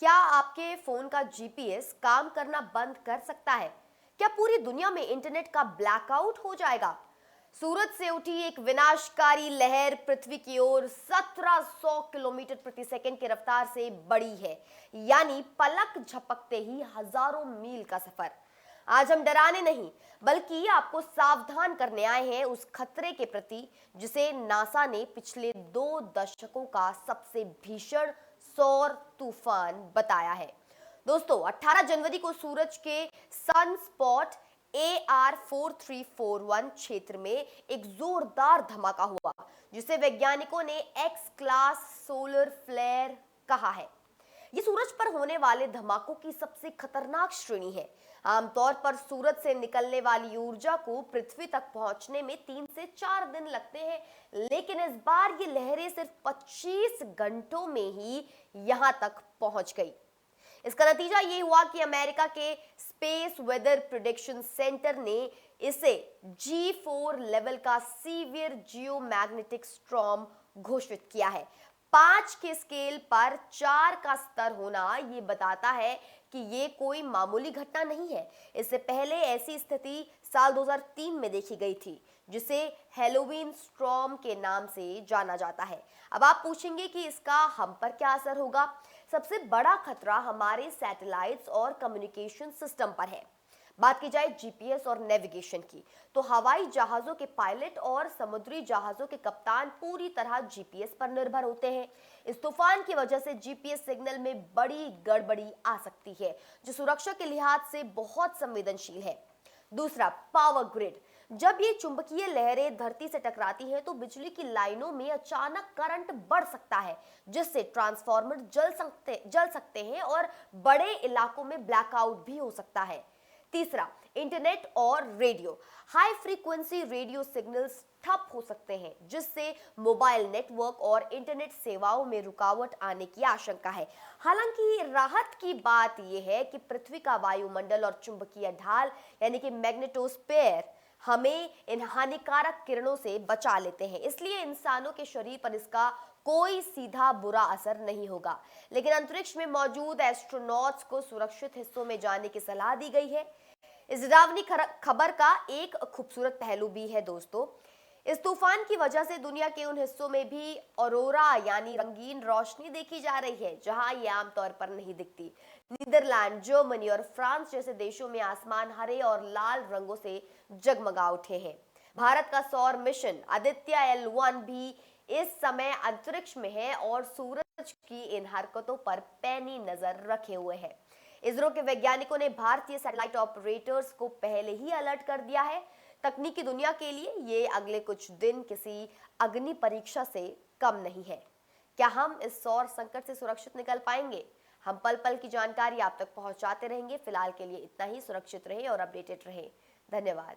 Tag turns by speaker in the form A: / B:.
A: क्या आपके फोन का जीपीएस काम करना बंद कर सकता है? क्या पूरी दुनिया में इंटरनेट का ब्लैकआउट हो जाएगा? सूरज से उठी एक विनाशकारी लहर पृथ्वी की ओर 1700 किलोमीटर प्रति सेकंड की रफ्तार से बढ़ी है, यानी पलक झपकते ही हजारों मील का सफर। आज हम डराने नहीं, बल्कि आपको सावधान करने आए हैं उस खतरे के प्रति जिसे नासा ने पिछले 2 दशकों का सबसे भीषण सौर तूफान बताया है। दोस्तों, 18 जनवरी को सूरज के सन स्पॉट AR4341 क्षेत्र में एक जोरदार धमाका हुआ, जिसे वैज्ञानिकों ने एक्स क्लास सोलर फ्लेयर कहा है। ये सूरज पर होने वाले धमाकों की सबसे खतरनाक श्रेणी है। आमतौर पर सूरज से निकलने वाली ऊर्जा को पृथ्वी तक पहुंचने में 3 से 4 दिन लगते हैं, लेकिन इस बार ये लहरें सिर्फ 25 घंटों में ही यहां तक पहुंच गई। इसका नतीजा ये हुआ कि अमेरिका के स्पेस वेदर प्रिडिक्शन सेंटर ने इसे G4 लेवल का सीवियर जियोमैग्नेटिक स्टॉर्म घोषित किया है। 5 के स्केल पर 4 का स्तर होना ये बताता है कि ये कोई मामूली घटना नहीं है। इससे पहले ऐसी स्थिति साल 2003 में देखी गई थी, जिसे हेलोवीन स्टॉर्म के नाम से जाना जाता है। अब आप पूछेंगे कि इसका हम पर क्या असर होगा? सबसे बड़ा खतरा हमारे सैटेलाइट्स और कम्युनिकेशन सिस्टम पर है। बात की जाए जीपीएस और नेविगेशन की, तो हवाई जहाजों के पायलट और समुद्री जहाजों के कप्तान पूरी तरह जीपीएस पर निर्भर होते हैं। इस तूफान की वजह से जीपीएस सिग्नल में बड़ी गड़बड़ी आ सकती है, जो सुरक्षा के लिहाज से बहुत संवेदनशील है। दूसरा, पावर ग्रिड। जब ये चुंबकीय लहरें धरती से टकराती हैं तो बिजली की लाइनों में अचानक करंट बढ़ सकता है, जिससे ट्रांसफार्मर जल सकते हैं और बड़े इलाकों में ब्लैकआउट भी हो सकता है। तीसरा, इंटरनेट और radio. High frequency radio signals ठप हो सकते हैं, जिससे मोबाइल नेटवर्क और इंटरनेट सेवाओं में रुकावट आने की आशंका है। हालांकि राहत की बात यह है कि पृथ्वी का वायुमंडल और चुंबकीय ढाल यानी कि मैग्नेटोस्फीयर हमें इन हानिकारक किरणों से बचा लेते हैं, इसलिए इंसानों के शरीर पर इसका कोई सीधा बुरा असर नहीं होगा। लेकिन अंतरिक्ष में मौजूद एस्ट्रोनॉट्स को सुरक्षित हिस्सों में जाने की सलाह दी गई है। इस डरावनी खबर का एक खूबसूरत पहलू भी है दोस्तों। इस तूफान की वजह से दुनिया के उन हिस्सों में भी ऑरोरा यानी रंगीन रोशनी देखी जा रही है, जहां ये आमतौर पर नहीं दिखती। नीदरलैंड, जर्मनी और फ्रांस जैसे देशों में आसमान हरे और लाल रंगों से जगमगा उठे हैं। भारत का सौर मिशन आदित्य L1 भी इस समय अंतरिक्ष में है और सूरज की इन हरकतों पर पैनी नजर रखे हुए है। इसरो के वैज्ञानिकों ने भारतीय सैटेलाइट ऑपरेटर्स को पहले ही अलर्ट कर दिया है। तकनीकी दुनिया के लिए ये अगले कुछ दिन किसी अग्नि परीक्षा से कम नहीं है। क्या हम इस सौर संकट से सुरक्षित निकल पाएंगे? हम पल पल की जानकारी आप तक पहुंचाते रहेंगे। फिलहाल के लिए इतना ही। सुरक्षित रहें और अपडेटेड रहें। धन्यवाद।